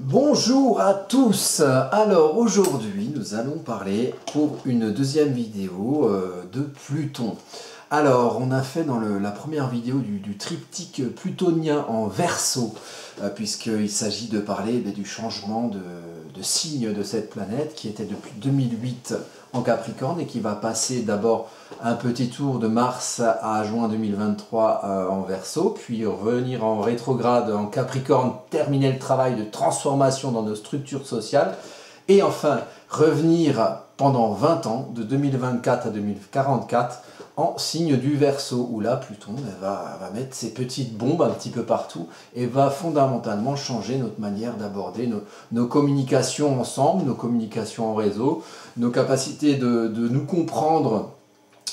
Bonjour à tous. Alors aujourd'hui nous allons parler pour une deuxième vidéo de Pluton. Alors on a fait dans la première vidéo du triptyque plutonien en Verseau, puisqu'il s'agit de parler du changement de signe de cette planète qui était depuis 2008 en Capricorne et qui va passer d'abord un petit tour de mars à juin 2023 en Verseau, puis revenir en rétrograde en Capricorne, terminer le travail de transformation dans nos structures sociales, et enfin revenir pendant 20 ans, de 2024 à 2044, en signe du Verseau, où là Pluton va mettre ses petites bombes un petit peu partout et va fondamentalement changer notre manière d'aborder nos communications ensemble, nos communications en réseau, nos capacités de nous comprendre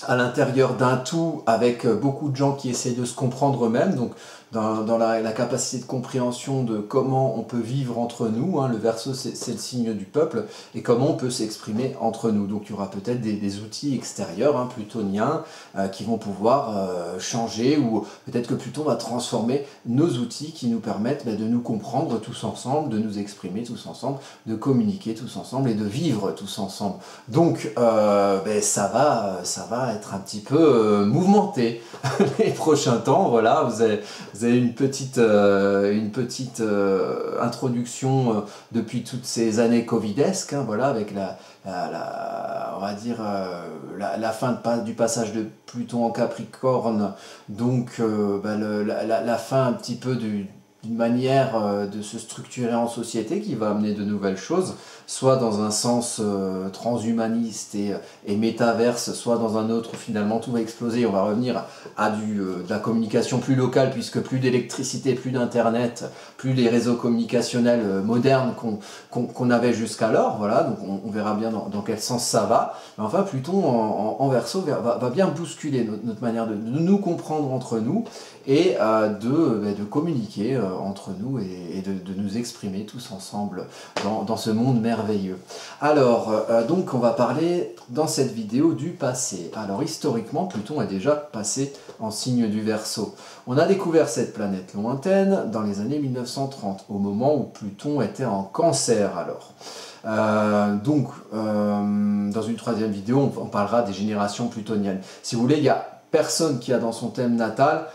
à l'intérieur d'un tout, avec beaucoup de gens qui essaient de se comprendre eux-mêmes, donc dans la capacité de compréhension de comment on peut vivre entre nous, hein. Le Verseau c'est le signe du peuple, et comment on peut s'exprimer entre nous. Donc il y aura peut-être des outils extérieurs, hein, plutoniens, qui vont pouvoir changer, ou peut-être que Pluton va transformer nos outils qui nous permettent de nous comprendre tous ensemble, de nous exprimer tous ensemble, de communiquer tous ensemble et de vivre tous ensemble. Donc ça va être un petit peu mouvementé les prochains temps. Voilà, vous avez une petite introduction depuis toutes ces années covidesques, hein, voilà, avec on va dire la fin du passage de Pluton en Capricorne, donc la fin un petit peu d'une manière de se structurer en société qui va amener de nouvelles choses, soit dans un sens transhumaniste et métaverse, soit dans un autre où finalement tout va exploser. On va revenir à de la communication plus locale, puisque plus d'électricité, plus d'internet, plus les réseaux communicationnels modernes qu'on avait jusqu'alors. Voilà, donc on verra bien dans quel sens ça va. Mais enfin, Pluton en Verseau va bien bousculer notre manière de nous comprendre entre nous, et de communiquer entre nous et de nous exprimer tous ensemble dans ce monde merveilleux. Alors, donc on va parler dans cette vidéo du passé. Alors historiquement, Pluton est déjà passé en signe du Verseau. On a découvert cette planète lointaine dans les années 1930, au moment où Pluton était en Cancer alors. Dans une troisième vidéo, on parlera des générations plutoniennes. Si vous voulez, il n'y a personne qui a dans son thème natal,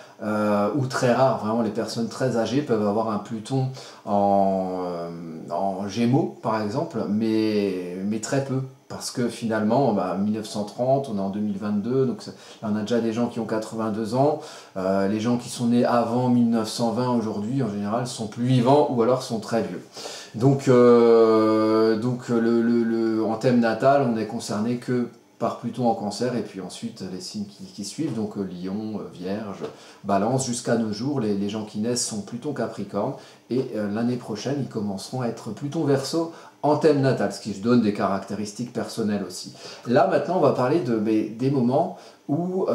ou très rare, vraiment les personnes très âgées peuvent avoir un Pluton en Gémeaux par exemple, mais très peu, parce que finalement 1930, on est en 2022, donc là on a déjà des gens qui ont 82 ans, les gens qui sont nés avant 1920 aujourd'hui en général sont plus vivants ou alors sont très vieux. Donc en thème natal, on n'est concerné que par Pluton en Cancer, et puis ensuite les signes qui suivent, donc Lion, Vierge, Balance, jusqu'à nos jours, les gens qui naissent sont Pluton Capricorne, et l'année prochaine, ils commenceront à être Pluton Verseau en thème natal, ce qui donne des caractéristiques personnelles aussi. Là, maintenant, on va parler des moments où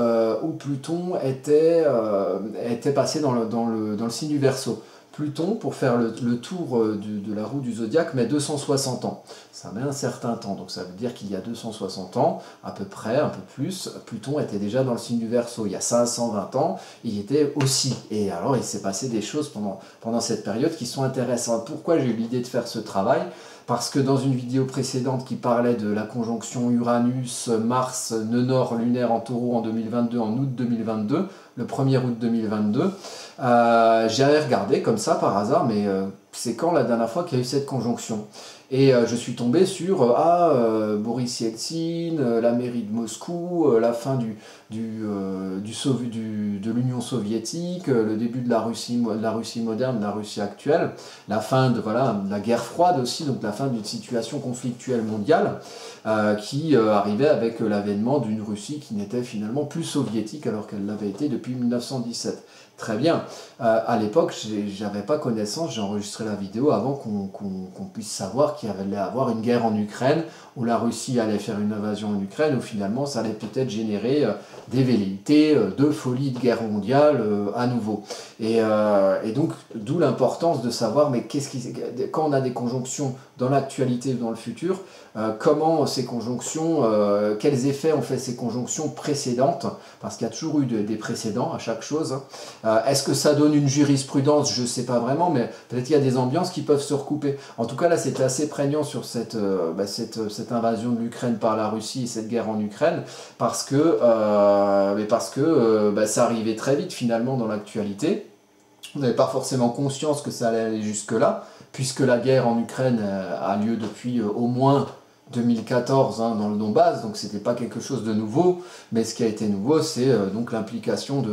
Pluton était passé dans le signe du Verseau. Pluton, pour faire le tour de la roue du zodiaque, met 260 ans. Ça met un certain temps, donc ça veut dire qu'il y a 260 ans, à peu près, un peu plus, Pluton était déjà dans le signe du Verseau. Il y a 520 ans, il était aussi. Et alors, il s'est passé des choses pendant cette période qui sont intéressantes. Pourquoi j'ai eu l'idée de faire ce travail ? Parce que dans une vidéo précédente qui parlait de la conjonction Uranus-Mars, nœud nord lunaire en Taureau en 2022, en août 2022, le 1er août 2022, j'avais regardé comme ça par hasard, mais c'est quand la dernière fois qu'il y a eu cette conjonction ? Et je suis tombé sur Boris Yeltsin, la mairie de Moscou, la fin de l'Union soviétique, le début de la Russie moderne, de la Russie actuelle, la fin de la guerre froide aussi, donc la fin d'une situation conflictuelle mondiale qui arrivait avec l'avènement d'une Russie qui n'était finalement plus soviétique alors qu'elle l'avait été depuis 1917. Très bien. À l'époque, j'avais pas connaissance, j'ai enregistré la vidéo avant qu'on puisse savoir qu'il allait avoir une guerre en Ukraine, où la Russie allait faire une invasion en Ukraine, où finalement ça allait peut-être générer des velléités de folie de guerre mondiale à nouveau. Et donc, d'où l'importance de savoir, mais quand on a des conjonctions dans l'actualité ou dans le futur, comment ces conjonctions, quels effets ont fait ces conjonctions précédentes, parce qu'il y a toujours eu des précédents à chaque chose. Est-ce que ça donne une jurisprudence? Je ne sais pas vraiment, mais peut-être qu'il y a des ambiances qui peuvent se recouper. En tout cas, là, c'était assez prégnant sur cette invasion de l'Ukraine par la Russie et cette guerre en Ukraine, parce que ça arrivait très vite finalement dans l'actualité. On n'avait pas forcément conscience que ça allait aller jusque-là, puisque la guerre en Ukraine a lieu depuis au moins 2014 dans le Donbass, donc c'était pas quelque chose de nouveau, mais ce qui a été nouveau, c'est donc l'implication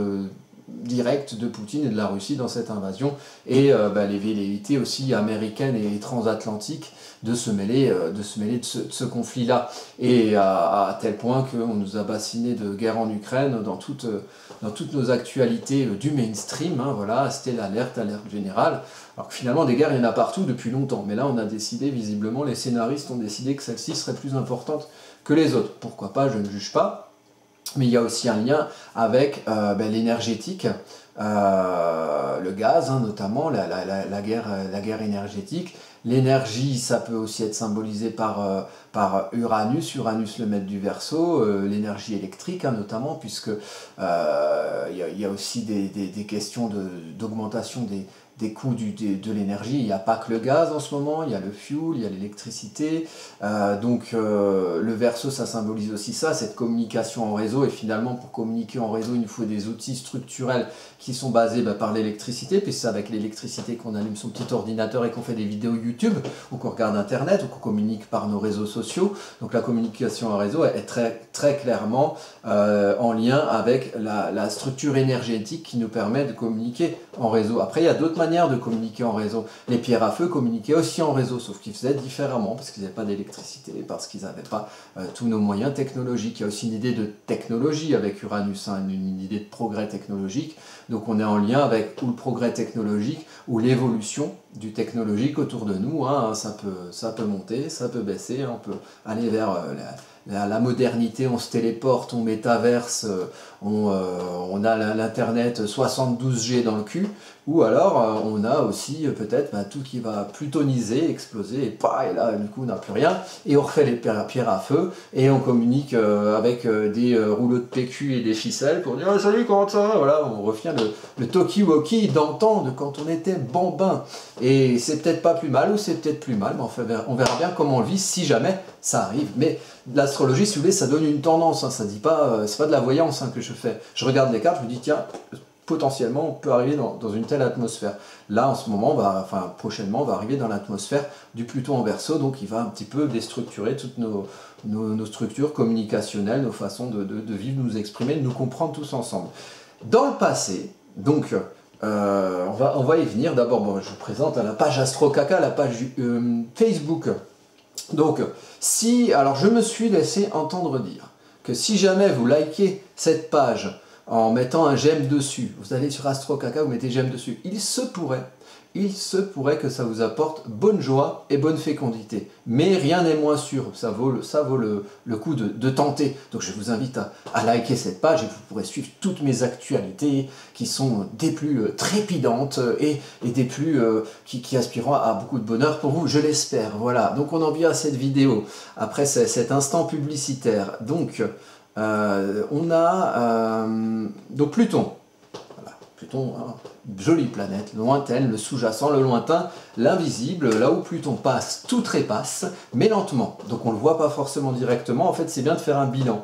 directe de Poutine et de la Russie dans cette invasion, et les velléités aussi américaines et transatlantiques de se mêler de ce conflit-là, et à tel point qu'on nous a bassiné de guerre en Ukraine dans toutes nos actualités du mainstream, voilà, c'était l'alerte générale, alors que finalement des guerres il y en a partout depuis longtemps, mais là on a décidé, visiblement les scénaristes ont décidé que celle-ci serait plus importante que les autres, pourquoi pas, je ne juge pas, mais il y a aussi un lien avec l'énergétique, le gaz notamment, la guerre énergétique. L'énergie, ça peut aussi être symbolisé par Uranus le maître du Verseau, l'énergie électrique notamment, puisque il y a aussi des questions d'augmentation des coûts de l'énergie. Il n'y a pas que le gaz en ce moment, il y a le fuel, il y a l'électricité. Le Verseau, ça symbolise aussi ça, cette communication en réseau. Et finalement, pour communiquer en réseau, il nous faut des outils structurels qui sont basés par l'électricité, puisque c'est avec l'électricité qu'on allume son petit ordinateur et qu'on fait des vidéos YouTube, ou qu'on regarde Internet, ou qu'on communique par nos réseaux sociaux. Donc la communication en réseau est très, très clairement en lien avec la structure énergétique qui nous permet de communiquer en réseau. Après, il y a d'autres manières de communiquer en réseau. Les pierres à feu communiquaient aussi en réseau, sauf qu'ils faisaient différemment, parce qu'ils n'avaient pas d'électricité, parce qu'ils n'avaient pas tous nos moyens technologiques. Il y a aussi une idée de technologie avec Uranus, une idée de progrès technologique. Donc on est en lien avec ou le progrès technologique ou l'évolution du technologique autour de nous. Ça peut monter, ça peut baisser, on peut aller vers la modernité, on se téléporte, on métaverse, on a l'internet 72G dans le cul, ou alors on a aussi peut-être tout qui va plutoniser, exploser, et là du coup on n'a plus rien, et on refait les pierres à feu, et on communique avec des rouleaux de PQ et des ficelles pour dire « Salut, comment ça va ?» Voilà, on refait le talkie-walkie d'antan, de quand on était bambin. Et c'est peut-être pas plus mal, ou c'est peut-être plus mal, mais enfin, on verra bien comment on le vit si jamais ça arrive. Mais l'astrologie, si vous voulez, ça donne une tendance, ça dit pas, c'est pas de la voyance que je fais. Je regarde les cartes, je me dis tiens, potentiellement on peut arriver dans une telle atmosphère. Là en ce moment, prochainement, on va arriver dans l'atmosphère du Pluton en Verseau, donc il va un petit peu déstructurer toutes nos structures communicationnelles, nos façons de vivre, nous exprimer, de nous comprendre tous ensemble. Dans le passé, donc on va y venir. D'abord, je vous présente la page AstroCaca, la page Facebook. Donc, alors je me suis laissé entendre dire que si jamais vous likez cette page en mettant un j'aime dessus, vous allez sur AstroCaca, vous mettez j'aime dessus, il se pourrait que ça vous apporte bonne joie et bonne fécondité. Mais rien n'est moins sûr, ça vaut le coup de tenter. Donc je vous invite à liker cette page et vous pourrez suivre toutes mes actualités qui sont des plus trépidantes et des plus qui aspireront à beaucoup de bonheur pour vous, je l'espère. Voilà, donc on en vient à cette vidéo, après cet instant publicitaire. Donc on a donc Pluton. Pluton, jolie planète, lointaine, le sous-jacent, le lointain, l'invisible, là où Pluton passe, tout trépasse, mais lentement. Donc on ne le voit pas forcément directement, en fait c'est bien de faire un bilan.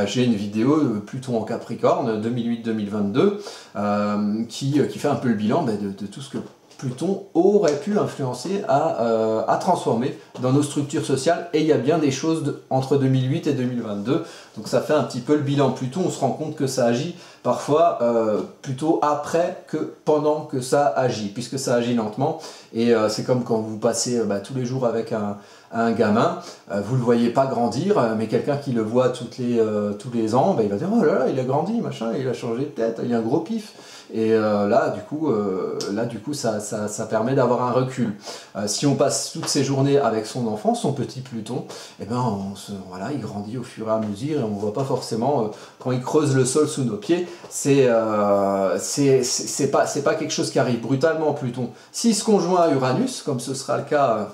J'ai une vidéo Pluton en Capricorne, 2008-2022, qui fait un peu le bilan de tout ce que Pluton aurait pu influencer à transformer dans nos structures sociales, et il y a bien des choses entre 2008 et 2022, donc ça fait un petit peu le bilan. Pluton, on se rend compte que ça agit parfois plutôt après que pendant que ça agit, puisque ça agit lentement, et c'est comme quand vous passez tous les jours avec un gamin, vous ne le voyez pas grandir, mais quelqu'un qui le voit tous les ans, il va dire « Oh là là, il a grandi, machin, il a changé de tête, il a un gros pif ». Et là, du coup, ça permet d'avoir un recul. Si on passe toutes ces journées avec son enfant, son petit Pluton, eh ben, voilà, il grandit au fur et à mesure et on ne voit pas forcément, quand il creuse le sol sous nos pieds, c'est pas quelque chose qui arrive brutalement, Pluton. S'il se conjoint à Uranus, comme ce sera le cas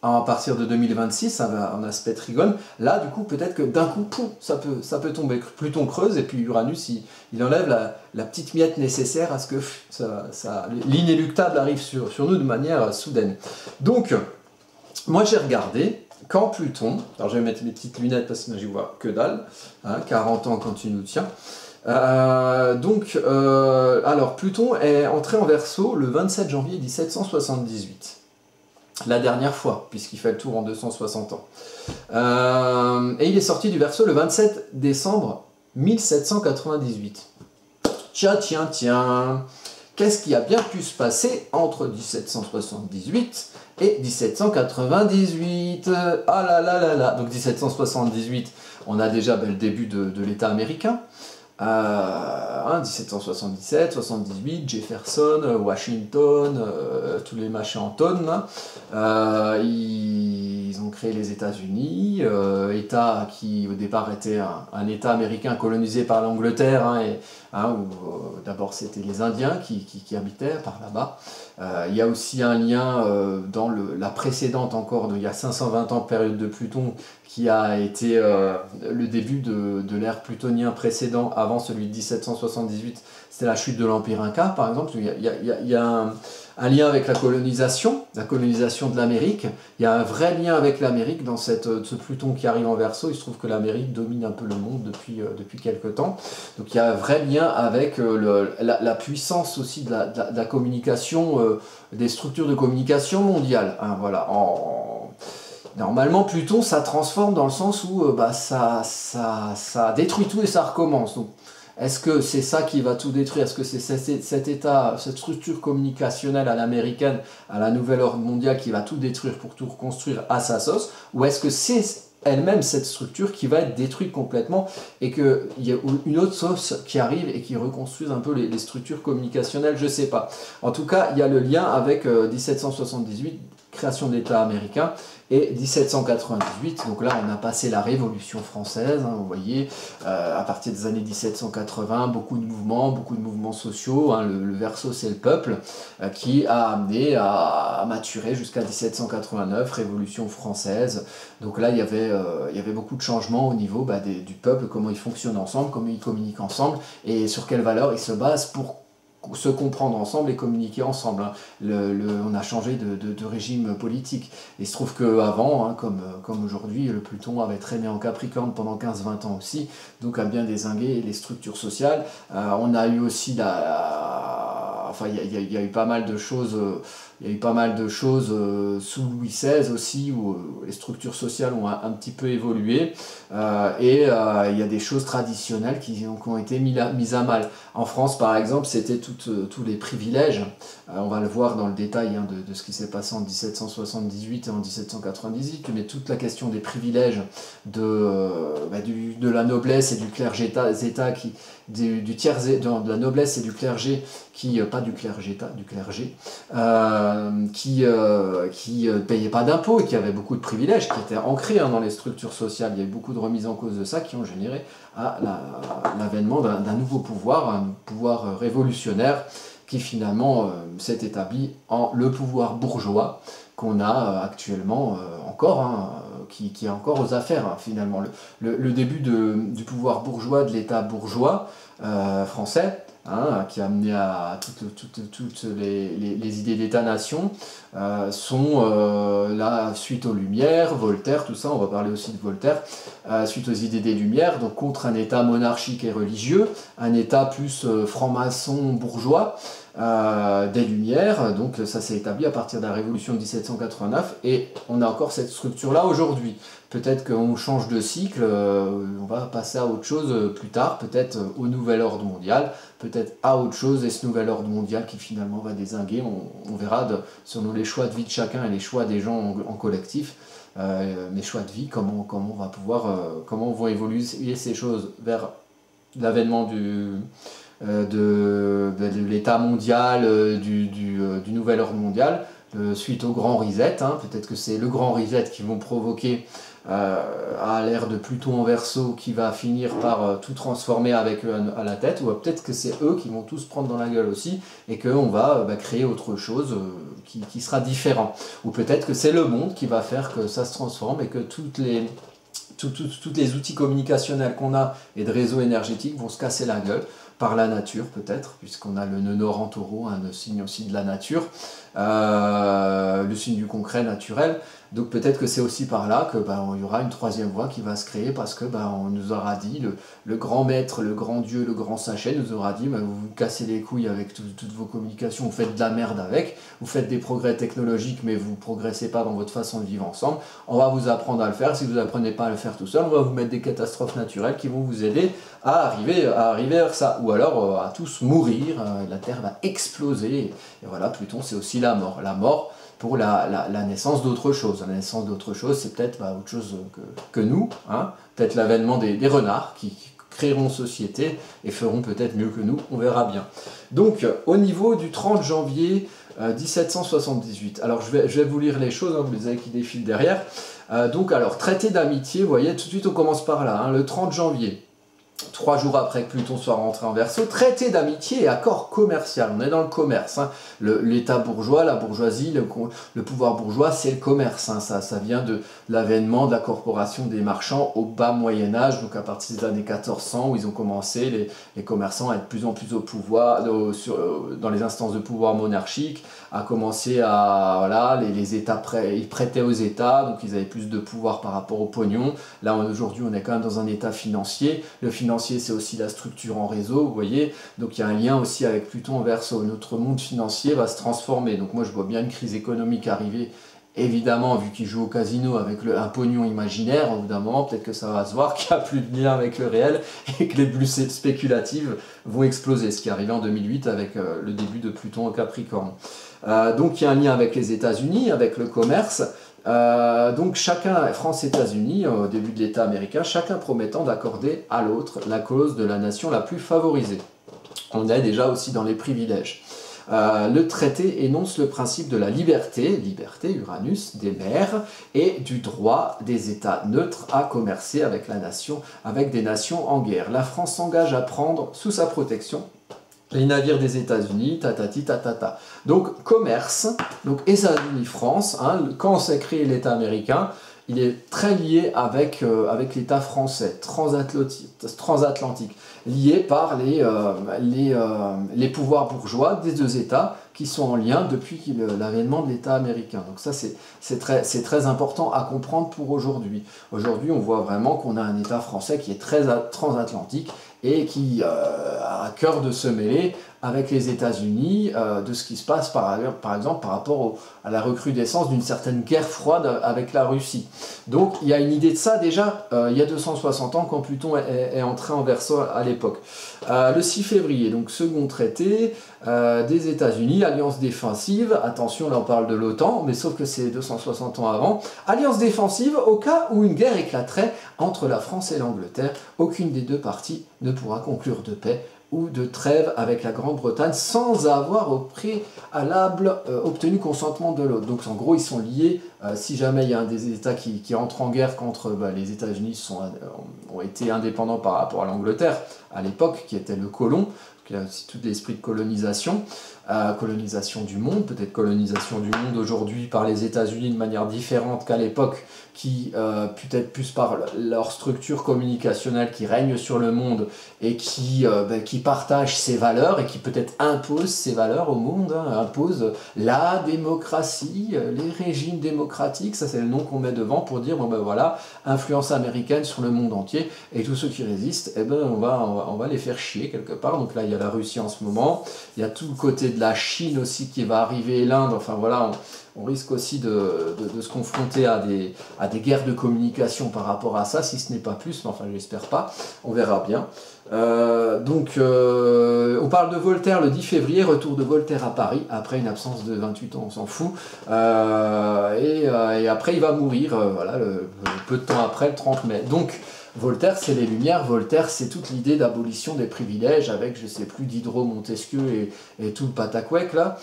à partir de 2026, en aspect trigone, là, du coup, peut-être que d'un coup, pouf, ça peut tomber. Pluton creuse, et puis Uranus, il enlève la petite miette nécessaire à ce que l'inéluctable arrive sur nous de manière soudaine. Donc, moi, j'ai regardé, quand Pluton, alors je vais mettre mes petites lunettes parce que sinon j'y vois que dalle, hein, 40 ans quand tu nous tiens. Alors, Pluton est entré en Verseau le 27 janvier 1778. La dernière fois, puisqu'il fait le tour en 260 ans. Et il est sorti du Verseau le 27 décembre 1798. Tiens, qu'est-ce qui a bien pu se passer entre 1778 et 1798? Ah là là là là. Donc 1778, on a déjà le début de l'État américain. 1777, 78, Jefferson, Washington, tous les machins en tonnes. Ils ont créé les États-Unis, État qui au départ était un État américain colonisé par l'Angleterre, où d'abord c'était les Indiens qui habitaient par là-bas. Il y a aussi un lien dans la précédente encore, il y a 520 ans, période de Pluton, qui a été le début de l'ère plutonien précédent, avant celui de 1778, c'était la chute de l'Empire Inca, par exemple. Il y a un lien avec la colonisation de l'Amérique. Il y a un vrai lien avec l'Amérique dans ce Pluton qui arrive en Verseau. Il se trouve que l'Amérique domine un peu le monde depuis quelque temps. Donc il y a un vrai lien avec la puissance aussi de la communication, des structures de communication mondiales. Hein, voilà. Normalement, Pluton, ça transforme dans le sens où ça détruit tout et ça recommence. Donc, est-ce que c'est ça qui va tout détruire? Est-ce que c'est cet état, cette structure communicationnelle à l'américaine, à la nouvelle ordre mondiale qui va tout détruire pour tout reconstruire à sa sauce? Ou est-ce que c'est elle-même cette structure qui va être détruite complètement et qu'il y a une autre sauce qui arrive et qui reconstruise un peu les structures communicationnelles? Je ne sais pas. En tout cas, il y a le lien avec 1778, création de l'État américain, et 1798, donc là on a passé la Révolution française, hein, vous voyez, à partir des années 1780, beaucoup de mouvements sociaux, hein, le Verseau c'est le peuple, qui a amené à maturer jusqu'à 1789, Révolution française. Donc là il y avait beaucoup de changements au niveau du peuple, comment ils fonctionnent ensemble, comment ils communiquent ensemble, et sur quelles valeurs ils se basent pour se comprendre ensemble et communiquer ensemble. Hein. On a changé de régime politique. Il se trouve qu'avant, hein, comme aujourd'hui, le Pluton avait traîné en Capricorne pendant 15-20 ans aussi, donc a bien dézingué les structures sociales. On a eu aussi enfin, il y a eu pas mal de choses. Il y a eu pas mal de choses sous Louis XVI aussi, où les structures sociales ont un petit peu évolué, et il y a des choses traditionnelles qui ont été mises à mal. En France, par exemple, c'était tous les privilèges, on va le voir dans le détail hein, de ce qui s'est passé en 1778 et en 1798, mais toute la question des privilèges de la noblesse et du clergé-état, de la noblesse et du clergé, pas du clergé-état, du clergé, qui payaient pas d'impôts et qui avaient beaucoup de privilèges, qui étaient ancrés hein, dans les structures sociales. Il y a eu beaucoup de remises en cause de ça qui ont généré l'avènement d'un nouveau pouvoir, un pouvoir révolutionnaire qui finalement s'est établi en le pouvoir bourgeois qu'on a actuellement encore, hein, qui est encore aux affaires hein, finalement. Le début du pouvoir bourgeois, de l'État bourgeois français, hein, qui a amené à toutes les idées d'État-nation, sont là suite aux Lumières, Voltaire, tout ça, on va parler aussi de Voltaire, suite aux idées des Lumières, donc contre un État monarchique et religieux, un État plus franc-maçon bourgeois, des Lumières, donc ça s'est établi à partir de la Révolution de 1789, et on a encore cette structure-là aujourd'hui. Peut-être qu'on change de cycle, on va passer à autre chose plus tard, peut-être au nouvel ordre mondial, peut-être à autre chose, et ce nouvel ordre mondial qui finalement va dézinguer, on verra selon les choix de vie de chacun et les choix des gens en collectif, mes choix de vie, comment on va pouvoir, comment vont évoluer ces choses vers l'avènement de l'état mondial, du nouvel ordre mondial, suite au grand reset. Hein. Peut-être que c'est le grand reset qui vont provoquer à l'ère de Pluton en Verseau qui va finir par tout transformer avec eux à la tête, ou peut-être que c'est eux qui vont tous prendre dans la gueule aussi, et qu'on va créer autre chose qui sera différent. Ou peut-être que c'est le monde qui va faire que ça se transforme et que tous les outils communicationnels qu'on a et de réseaux énergétiques vont se casser la gueule par la nature peut-être, puisqu'on a le nœud nord en taureau, un signe aussi de la nature, le signe du concret naturel. Donc peut-être que c'est aussi par là que il y aura une troisième voie qui va se créer, parce que on nous aura dit, le grand maître, le grand Dieu, le grand sachet nous aura dit, vous vous cassez les couilles avec toutes vos communications, vous faites de la merde avec, vous faites des progrès technologiques mais vous ne progressez pas dans votre façon de vivre ensemble, on va vous apprendre à le faire, si vous n'apprenez pas à le faire tout seul, on va vous mettre des catastrophes naturelles qui vont vous aider à arriver vers ça, ou alors à tous mourir, la Terre va exploser, et voilà, Pluton c'est aussi la mort pour la naissance d'autre chose. La naissance d'autre chose, c'est peut-être autre chose que nous, hein. Peut-être l'avènement des renards qui créeront société et feront peut-être mieux que nous, on verra bien. Donc, au niveau du 30 janvier 1778, alors je vais vous lire les choses, hein, vous les avez qui défilent derrière. Donc, alors, traité d'amitié, vous voyez, tout de suite on commence par là, hein, le 30 janvier. 3 jours après que Pluton soit rentré en Verseau, traité d'amitié et accord commercial. On est dans le commerce. Hein. L'état bourgeois, la bourgeoisie, le pouvoir bourgeois, c'est le commerce. Hein. Ça vient de l'avènement de la corporation des marchands au bas Moyen-Âge, donc à partir des années 1400, où ils ont commencé, les commerçants, à être de plus en plus au pouvoir, dans les instances de pouvoir monarchique, à commencer à... les États ils prêtaient aux États, donc ils avaient plus de pouvoir par rapport au pognon. Là, aujourd'hui, on est quand même dans un état financier. Le financier, c'est aussi la structure en réseau, vous voyez. Donc il y a un lien aussi avec Pluton en Verseau. Notre monde financier va se transformer. Donc moi, je vois bien une crise économique arriver. Évidemment, vu qu'il joue au casino avec un pognon imaginaire, au bout d'un moment, peut-être que ça va se voir qu'il n'y a plus de lien avec le réel et que les bulles spéculatives vont exploser, ce qui est arrivé en 2008 avec le début de Pluton au Capricorne. Donc il y a un lien avec les États-Unis, avec le commerce. Donc chacun, France-États-Unis, au début de l'État américain, chacun promettant d'accorder à l'autre la cause de la nation la plus favorisée. On est déjà aussi dans les privilèges. Le traité énonce le principe de la liberté, Uranus, des mers, et du droit des États neutres à commercer avec avec des nations en guerre. La France s'engage à prendre sous sa protection les navires des États-Unis, tatati tatata. Donc commerce, donc États-Unis-France, hein, quand on s'est créé l'État américain, il est très lié avec l'État français, transatlantique, lié par les pouvoirs bourgeois des deux États qui sont en lien depuis l'avènement de l'État américain. Donc ça, c'est très important à comprendre pour aujourd'hui. Aujourd'hui, on voit vraiment qu'on a un État français qui est très transatlantique et qui a à cœur de se mêler avec les États-Unis de ce qui se passe par exemple par rapport à la recrudescence d'une certaine guerre froide avec la Russie. Donc il y a une idée de ça déjà il y a 260 ans quand Pluton est entré en Verseau à l'époque. Le 6 février, donc second traité des États-Unis, alliance défensive, attention là on parle de l'OTAN, mais sauf que c'est 260 ans avant, alliance défensive au cas où une guerre éclaterait entre la France et l'Angleterre, aucune des deux parties ne pourra conclure de paix ou de trêve avec la Grande-Bretagne sans avoir au préalable obtenu consentement de l'autre. Donc en gros ils sont liés, si jamais il y a un des États qui entre en guerre contre les États-Unis ont été indépendants par rapport à l'Angleterre à l'époque, qui était le colon, il y a aussi tout l'esprit de colonisation, colonisation du monde, peut-être colonisation du monde aujourd'hui par les États-Unis de manière différente qu'à l'époque, qui peut-être plus par leur structure communicationnelle qui règne sur le monde et qui partage ses valeurs et qui peut-être impose ses valeurs au monde, hein, impose la démocratie, les régimes démocratiques, ça c'est le nom qu'on met devant pour dire bon ben voilà, influence américaine sur le monde entier et tous ceux qui résistent, eh ben on va les faire chier quelque part. Donc là il y a la Russie en ce moment, il y a tout le côté de la Chine aussi qui va arriver, l'Inde, enfin voilà, on risque aussi de se confronter à des guerres de communication par rapport à ça, si ce n'est pas plus, mais enfin j'espère pas, on verra bien. On parle de Voltaire le 10 février, retour de Voltaire à Paris, après une absence de 28 ans, on s'en fout, et après il va mourir, voilà, peu de temps après, le 30 mai. Donc Voltaire, c'est les Lumières. Voltaire, c'est toute l'idée d'abolition des privilèges avec, je sais plus, Diderot, Montesquieu et tout le patacouec là.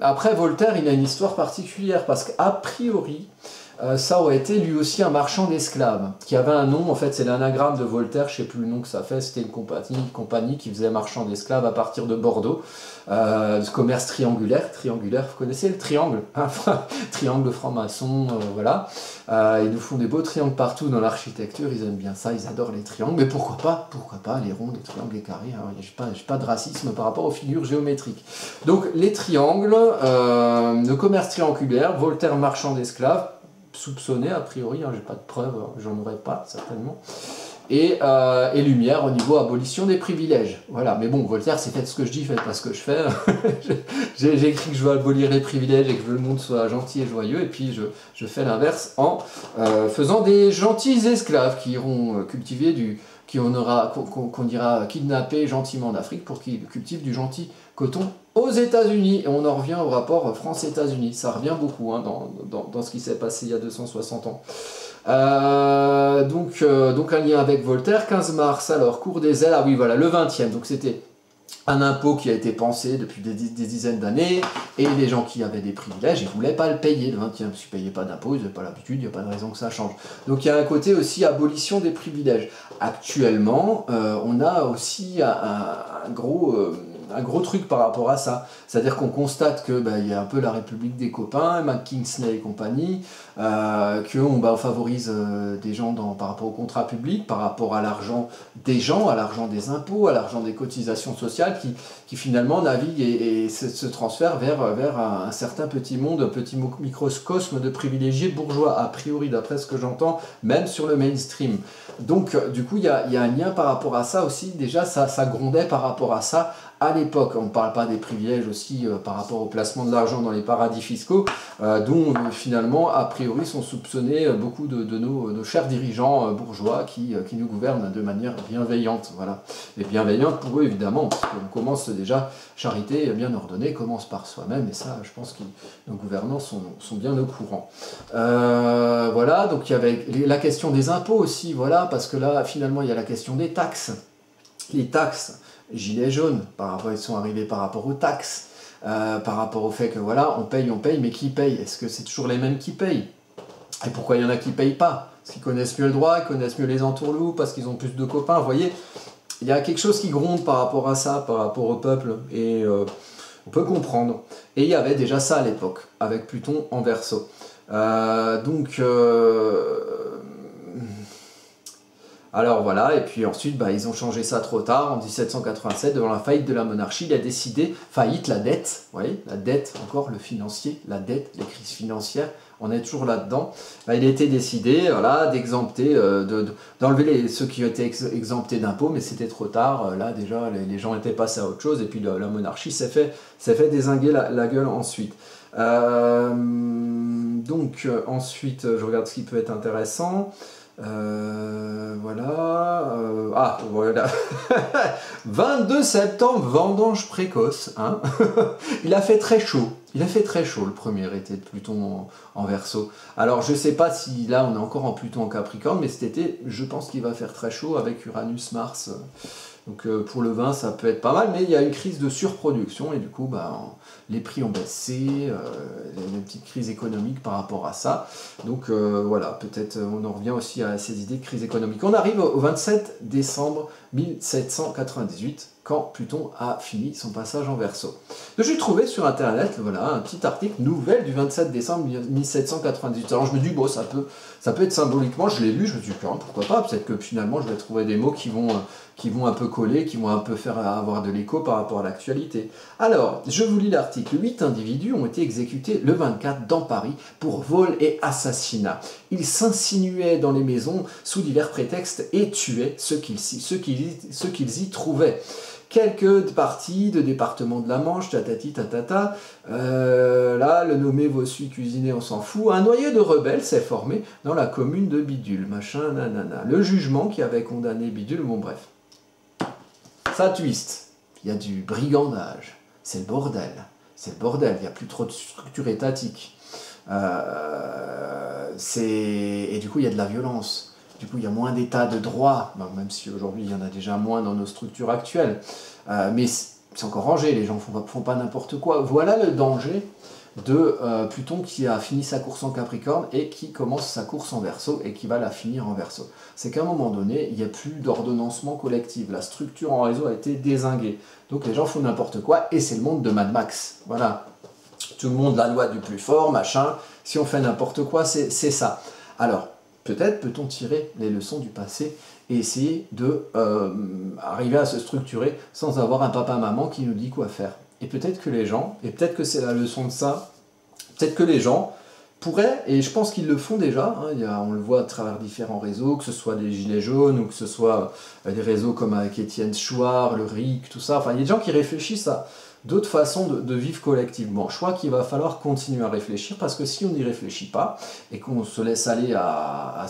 Après, Voltaire, il a une histoire particulière parce qu'a priori, ça aurait été lui aussi un marchand d'esclaves, qui avait un nom, en fait c'est l'anagramme de Voltaire, je ne sais plus le nom que ça fait, c'était une compagnie qui faisait marchand d'esclaves à partir de Bordeaux, ce commerce triangulaire, vous connaissez le triangle, hein, triangle franc-maçon, voilà. Ils nous font des beaux triangles partout dans l'architecture, ils aiment bien ça, ils adorent les triangles, mais pourquoi pas les ronds, les triangles, les carrés, hein, j'ai pas de racisme par rapport aux figures géométriques. Donc les triangles, le commerce triangulaire, Voltaire marchand d'esclaves, soupçonné a priori, hein, j'ai pas de preuves, j'en aurais pas certainement, et Lumière au niveau abolition des privilèges. Voilà, mais bon, Voltaire c'est faites ce que je dis, faites pas ce que je fais. J'ai écrit que je veux abolir les privilèges et que je veux que le monde soit gentil et joyeux, et puis je fais l'inverse en faisant des gentils esclaves qui iront cultiver qu'on ira kidnapper gentiment en Afrique pour qu'ils cultivent du gentil coton aux États-Unis. Et on en revient au rapport France-États-Unis. Ça revient beaucoup hein, dans ce qui s'est passé il y a 260 ans. Donc un lien avec Voltaire, 15 mars, alors, cours des ailes, ah oui voilà, le 20e, donc c'était un impôt qui a été pensé depuis des dizaines d'années, et les gens qui avaient des privilèges, ils ne voulaient pas le payer, le 20e, parce qu'ils ne payaient pas d'impôt, ils n'avaient pas l'habitude, il n'y a pas de raison que ça change. Donc il y a un côté aussi abolition des privilèges. Actuellement, on a aussi un gros truc par rapport à ça. C'est-à-dire qu'on constate que il y a un peu la République des copains, McKinsey et compagnie, qu'on favorise des gens par rapport au contrat public, par rapport à l'argent des gens, à l'argent des impôts, à l'argent des cotisations sociales, qui finalement naviguent et se transfèrent vers un certain petit monde, un petit microcosme de privilégiés bourgeois, a priori, d'après ce que j'entends, même sur le mainstream. Donc, du coup, il y a un lien par rapport à ça aussi. Déjà, ça grondait par rapport à ça à l'époque. On ne parle pas des privilèges aussi par rapport au placement de l'argent dans les paradis fiscaux, dont finalement, a priori, sont soupçonnés beaucoup de nos chers dirigeants bourgeois qui nous gouvernent de manière bienveillante. Voilà. Et bienveillante pour eux, évidemment, parce qu'on commence déjà, charité bien ordonnée commence par soi-même, et ça, je pense que nos gouvernants sont bien au courant. Voilà, donc il y avait la question des impôts aussi, voilà, parce que là, finalement, il y a la question des taxes. Les taxes, gilets jaunes, ils sont arrivés par rapport aux taxes, par rapport au fait que voilà, on paye, mais qui paye? Est-ce que c'est toujours les mêmes qui payent? Et pourquoi il y en a qui ne payent pas? Parce qu'ils connaissent mieux le droit, ils connaissent mieux les entourloups, parce qu'ils ont plus de copains, vous voyez? Il y a quelque chose qui gronde par rapport à ça, par rapport au peuple, et on peut comprendre. Et il y avait déjà ça à l'époque, avec Pluton en Verseau. Alors voilà, et puis ensuite, ils ont changé ça trop tard, en 1787, devant la faillite de la monarchie, il a décidé, faillite, la dette, vous voyez, la dette, encore le financier, la dette, les crises financières, on est toujours là-dedans, il a été décidé, voilà, d'exempter, d'enlever ceux qui ont été exemptés d'impôts, mais c'était trop tard, là déjà, les gens étaient passés à autre chose, et puis la monarchie s'est fait dézinguer la gueule ensuite. Ensuite, je regarde ce qui peut être intéressant. Voilà. 22 septembre, vendange précoce. Hein. Il a fait très chaud. Il a fait très chaud le premier été de Pluton en Verseau. Alors je sais pas si là on est encore en Pluton en Capricorne, mais cet été, je pense qu'il va faire très chaud avec Uranus-Mars. Donc pour le vin, ça peut être pas mal, mais il y a une crise de surproduction et du coup, les prix ont baissé, il y a une petite crise économique par rapport à ça. Donc voilà, peut-être on en revient aussi à ces idées de crise économique. On arrive au 27 décembre 1798, quand Pluton a fini son passage en Verseau. J'ai trouvé sur internet, voilà, un petit article, nouvelle du 27 décembre 1798. Alors je me dis, bon, ça peut être symboliquement, je l'ai lu, je me suis dit, pourquoi pas, peut-être que finalement je vais trouver des mots qui vont un peu coller, qui vont un peu faire avoir de l'écho par rapport à l'actualité. Alors, je vous lis l'article. 8 individus ont été exécutés le 24 dans Paris pour vol et assassinat. Ils s'insinuaient dans les maisons sous divers prétextes et tuaient ceux qu'ils y trouvaient. Quelques parties de département de la Manche, tatati tatata, là, le nommé Vossuit cuisiné, on s'en fout. Un noyau de rebelles s'est formé dans la commune de Bidule, machin, nanana. Le jugement qui avait condamné Bidule, bon bref. Ça twist, il y a du brigandage, c'est le bordel, il n'y a plus trop de structure étatique. Et du coup, il y a de la violence. Du coup, il y a moins d'état de droit, bon, même si aujourd'hui, il y en a déjà moins dans nos structures actuelles. Mais c'est encore rangé, les gens ne font pas n'importe quoi. Voilà le danger de Pluton qui a fini sa course en Capricorne et qui commence sa course en Verseau et qui va la finir en Verseau. C'est qu'à un moment donné, il n'y a plus d'ordonnancement collectif. La structure en réseau a été dézinguée. Donc les gens font n'importe quoi et c'est le monde de Mad Max. Voilà. Tout le monde, la loi du plus fort, machin. Si on fait n'importe quoi, c'est ça. Alors, peut-être peut-on tirer les leçons du passé et essayer de arriver à se structurer sans avoir un papa-maman qui nous dit quoi faire. Et peut-être que les gens, et peut-être que c'est la leçon de ça, peut-être que les gens pourraient, et je pense qu'ils le font déjà, hein, on le voit à travers différents réseaux, que ce soit des Gilets jaunes ou que ce soit des réseaux comme avec Étienne Chouard, le RIC, tout ça, enfin il y a des gens qui réfléchissent à d'autres façons de vivre collectivement. Je crois qu'il va falloir continuer à réfléchir parce que si on n'y réfléchit pas et qu'on se laisse aller à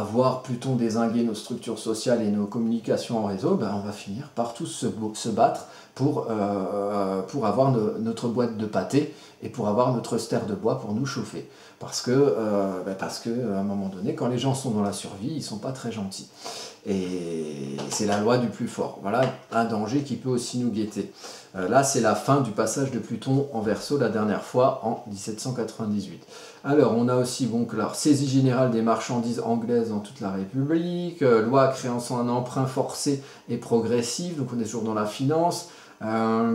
voir Pluton dézinguer nos structures sociales et nos communications en réseau, ben on va finir par tous se battre pour avoir notre boîte de pâté et pour avoir notre stère de bois pour nous chauffer. Parce que à un moment donné, quand les gens sont dans la survie, ils ne sont pas très gentils. Et c'est la loi du plus fort. Voilà un danger qui peut aussi nous guetter. Là, c'est la fin du passage de Pluton en Verseau la dernière fois en 1798. Alors, on a aussi saisie générale des marchandises anglaises dans toute la République, loi créant un emprunt forcé et progressif, donc on est toujours dans la finance,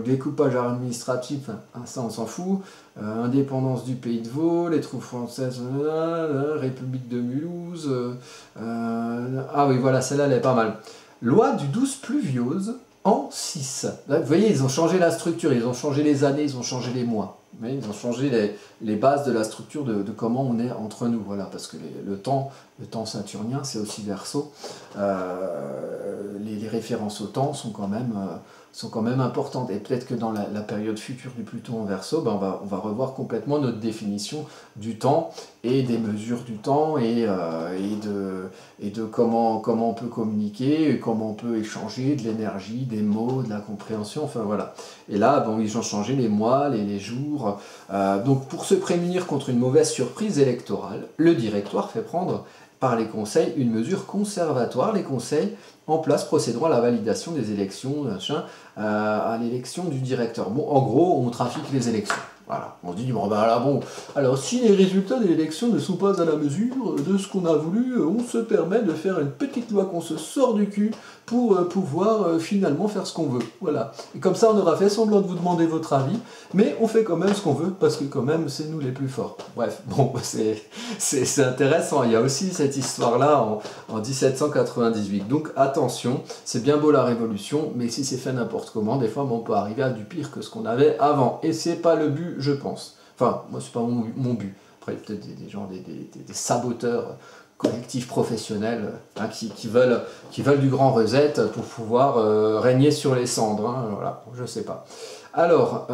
découpage administratif, ça on s'en fout, indépendance du Pays de Vaud, les troupes françaises, République de Mulhouse, ah oui voilà, celle-là elle est pas mal. Loi du 12 pluviose en 6. Là, vous voyez, ils ont changé la structure, ils ont changé les années, ils ont changé les mois. Ils ont changé les bases de la structure de comment on est entre nous. Voilà, parce que le temps saturnien, c'est aussi Verseau. Les références au temps sont quand même importantes. Et peut-être que dans la période future du Pluton en Verseau, ben on va revoir complètement notre définition du temps et des mesures du temps et de comment on peut communiquer, et comment on peut échanger de l'énergie, des mots, de la compréhension, enfin voilà. Et là, ils ont changé les mois, les jours. Donc pour se prémunir contre une mauvaise surprise électorale, le directoire fait prendre par les conseils une mesure conservatoire. Les conseils en place procéderont à la validation des élections, à l'élection du directeur. Bon, en gros, on trafique les élections. Voilà, on se dit, alors si les résultats des élections ne sont pas à la mesure de ce qu'on a voulu, on se permet de faire une petite loi qu'on se sort du cul pour pouvoir finalement faire ce qu'on veut. Voilà. Et comme ça, on aura fait semblant de vous demander votre avis, mais on fait quand même ce qu'on veut, parce que quand même, c'est nous les plus forts. Bref, bon, c'est intéressant. Il y a aussi cette histoire-là en 1798. Donc attention, c'est bien beau la Révolution, mais si c'est fait n'importe comment, des fois, on peut arriver à du pire que ce qu'on avait avant. Et c'est pas le but, je pense. Enfin, moi, c'est pas mon but. Après, il y a peut-être des gens, des saboteurs collectifs professionnels qui veulent du grand reset pour pouvoir régner sur les cendres. Voilà, je sais pas. Alors,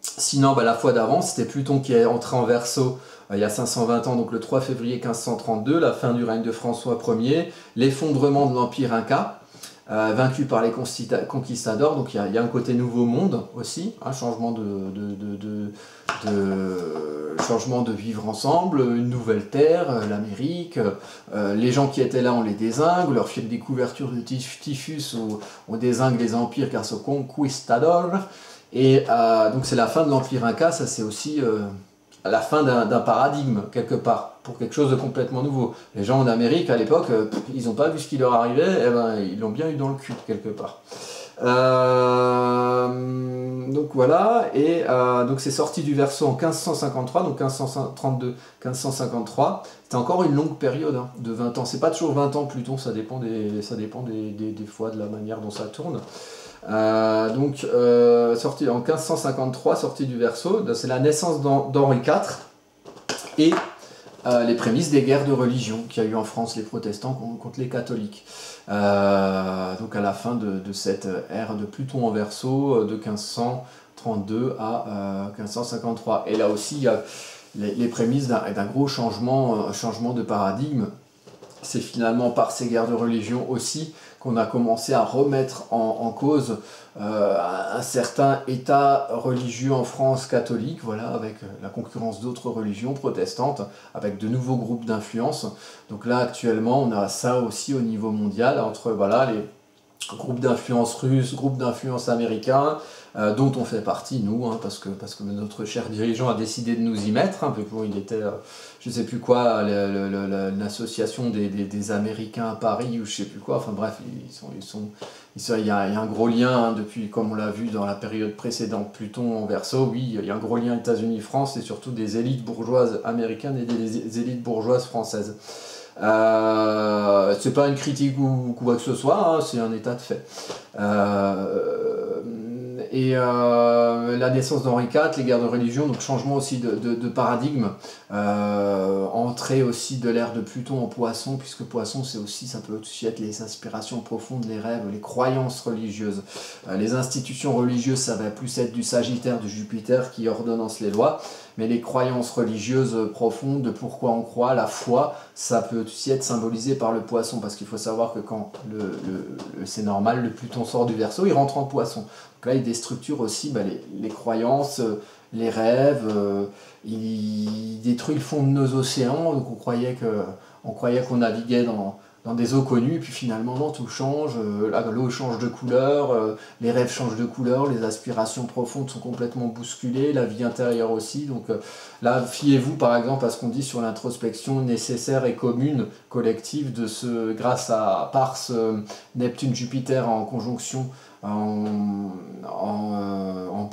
sinon, la fois d'avant, c'était Pluton qui est entré en Verseau il y a 520 ans, donc le 3 février 1532, la fin du règne de François Ier, l'effondrement de l'Empire Inca, vaincu par les conquistadors, donc il y a un côté nouveau monde aussi, changement changement de vivre ensemble, une nouvelle terre, l'Amérique, les gens qui étaient là on les dézingue, leur fait des couvertures de typhus, on dézingue les empires grâce aux conquistadors, et donc c'est la fin de l'Empire Inca, ça c'est aussi à la fin d'un paradigme, quelque part, pour quelque chose de complètement nouveau. Les gens en Amérique, à l'époque, ils n'ont pas vu ce qui leur arrivait, ils l'ont bien eu dans le cul, quelque part. Donc voilà, et donc c'est sorti du Verseau en 1553, donc 1532, 1553. C'était encore une longue période de 20 ans. C'est pas toujours 20 ans, Pluton, ça dépend des fois, de la manière dont ça tourne. Sorti en 1553, sortie du Verseau, c'est la naissance d'Henri IV et les prémices des guerres de religion qu'il y a eu en France, les protestants contre les catholiques. Donc à la fin de cette ère de Pluton en Verseau, de 1532 à 1553. Et là aussi, il y a les prémices d'un gros changement de paradigme. C'est finalement par ces guerres de religion aussi qu'on a commencé à remettre en cause un certain état religieux en France catholique, voilà, avec la concurrence d'autres religions protestantes, avec de nouveaux groupes d'influence. Donc là, actuellement, on a ça aussi au niveau mondial, entre voilà, les groupes d'influence russes, groupes d'influence américains, dont on fait partie, nous, hein, parce que notre cher dirigeant a décidé de nous y mettre. Un peu pour, il était, je ne sais plus quoi, l'association des Américains à Paris, ou je ne sais plus quoi, enfin bref, il y a un gros lien, hein, depuis, comme on l'a vu dans la période précédente, Pluton en Verseau, oui, il y a un gros lien États-Unis-France, et surtout des élites bourgeoises américaines et des élites bourgeoises françaises. C'est pas une critique ou quoi que ce soit, hein, c'est un état de fait. La naissance d'Henri IV, les guerres de religion, donc changement aussi de paradigme, entrée aussi de l'ère de Pluton en Poisson, puisque Poisson c'est aussi, ça peut aussi être les aspirations profondes, les rêves, les croyances religieuses. Les institutions religieuses, ça va plus être du Sagittaire, du Jupiter qui ordonnance les lois, mais les croyances religieuses profondes, de pourquoi on croit, la foi, ça peut aussi être symbolisé par le Poisson, parce qu'il faut savoir que quand c'est normal, le Pluton sort du Verseau, il rentre en Poisson. Donc là, il déstructure aussi les croyances, les rêves, il détruit le fond de nos océans, donc on croyait qu'on naviguait dans des eaux connues, puis finalement non, tout change, l'eau change de couleur, les rêves changent de couleur, les aspirations profondes sont complètement bousculées, la vie intérieure aussi, donc là, fiez-vous par exemple à ce qu'on dit sur l'introspection nécessaire et commune, collective, grâce à Pars, Neptune, Jupiter en conjonction, en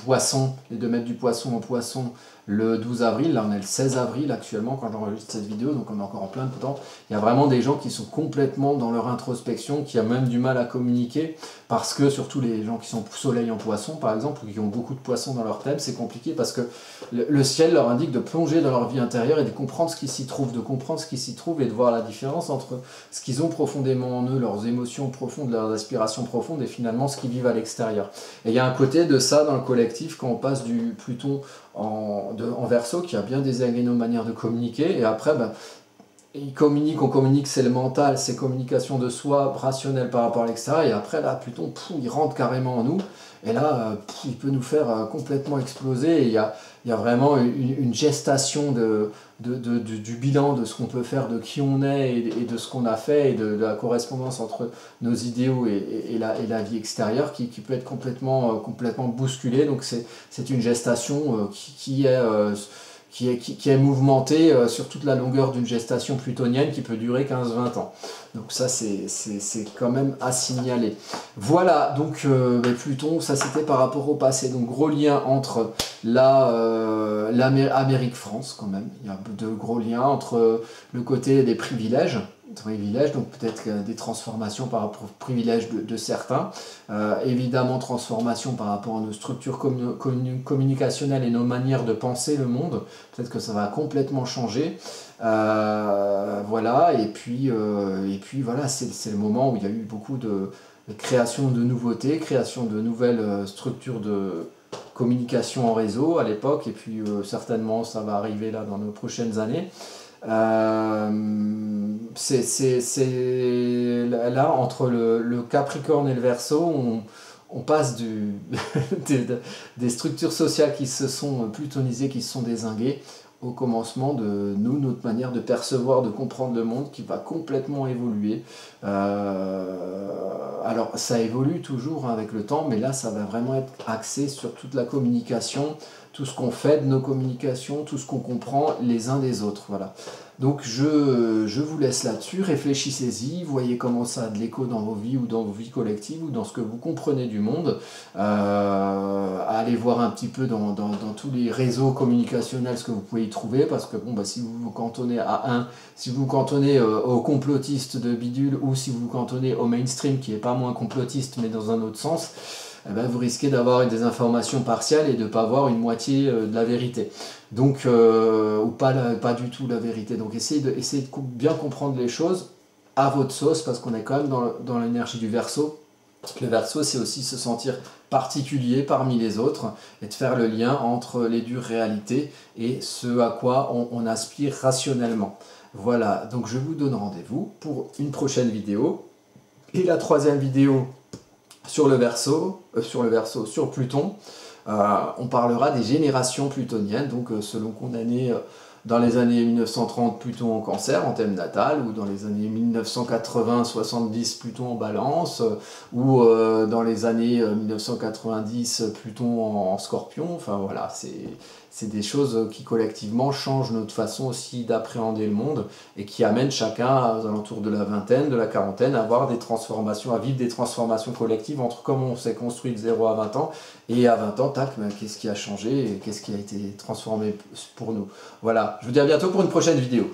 Poisson, les 2 mètres du Poisson en Poisson, le 12 avril, là on est le 16 avril actuellement quand j'enregistre cette vidéo, donc on est encore en plein dedans. Il y a vraiment des gens qui sont complètement dans leur introspection, qui ont même du mal à communiquer, parce que surtout les gens qui sont soleil en Poisson par exemple, ou qui ont beaucoup de poissons dans leur thème, c'est compliqué parce que le ciel leur indique de plonger dans leur vie intérieure et de comprendre ce qui s'y trouve, et de voir la différence entre ce qu'ils ont profondément en eux, leurs émotions profondes, leurs aspirations profondes, et finalement ce qu'ils vivent à l'extérieur. Et il y a un côté de ça dans le collectif quand on passe du Pluton en Verseau, qui a bien déséquilibré nos manières de communiquer, et après on communique, c'est le mental, c'est communication de soi, rationnelle par rapport à l'extérieur, et après là Pluton, il rentre carrément en nous, et là il peut nous faire complètement exploser, et il y a vraiment une gestation du bilan de ce qu'on peut faire, de qui on est et de ce qu'on a fait, et de la correspondance entre nos idéaux et la vie extérieure qui peut être complètement bousculée. Donc c'est une gestation qui est mouvementée sur toute la longueur d'une gestation plutonienne qui peut durer 15-20 ans. Donc ça c'est quand même à signaler. Voilà, donc Pluton, ça c'était par rapport au passé. Donc gros lien entre l'Amérique-France quand même. Il y a de gros liens entre le côté des privilèges, donc peut-être des transformations par rapport aux privilèges de certains, évidemment transformations par rapport à nos structures communicationnelles et nos manières de penser le monde, peut-être que ça va complètement changer, voilà, et puis voilà, c'est le moment où il y a eu beaucoup de création de nouveautés, création de nouvelles structures de communication en réseau à l'époque, et puis certainement ça va arriver là dans nos prochaines années. C'est là entre le Capricorne et le Verseau, on passe des structures sociales qui se sont plutonisées, qui se sont dézinguées, au commencement de notre manière de percevoir, de comprendre le monde qui va complètement évoluer. Alors ça évolue toujours avec le temps, mais là ça va vraiment être axé sur toute la communication, tout ce qu'on fait de nos communications, tout ce qu'on comprend les uns des autres. Voilà. Donc je vous laisse là-dessus, réfléchissez-y, voyez comment ça a de l'écho dans vos vies ou dans vos vies collectives ou dans ce que vous comprenez du monde. Allez voir un petit peu dans tous les réseaux communicationnels ce que vous pouvez y trouver, parce que bon, si vous vous cantonnez si vous vous cantonnez aux complotistes de bidule, ou si vous vous cantonnez au mainstream qui n'est pas moins complotiste mais dans un autre sens, vous risquez d'avoir des informations partielles et de ne pas avoir une moitié de la vérité. Donc, ou pas du tout la vérité. Donc essayez de bien comprendre les choses à votre sauce, parce qu'on est quand même dans l'énergie du Verseau. Le Verseau, c'est aussi se sentir particulier parmi les autres et de faire le lien entre les dures réalités et ce à quoi on aspire rationnellement. Voilà, donc je vous donne rendez-vous pour une prochaine vidéo. Et la troisième vidéo sur le Verseau, sur Pluton, on parlera des générations plutoniennes, donc selon qu'on est né dans les années 1930, Pluton en Cancer, en thème natal, ou dans les années 1980-70, Pluton en Balance, ou dans les années 1990, Pluton en Scorpion. Enfin voilà, c'est des choses qui collectivement changent notre façon aussi d'appréhender le monde et qui amènent chacun aux alentours de la vingtaine, de la quarantaine, à avoir des transformations, à vivre des transformations collectives entre comment on s'est construit de 0 à 20 ans et à 20 ans, tac, qu'est-ce qui a changé et qu'est-ce qui a été transformé pour nous. Voilà, je vous dis à bientôt pour une prochaine vidéo.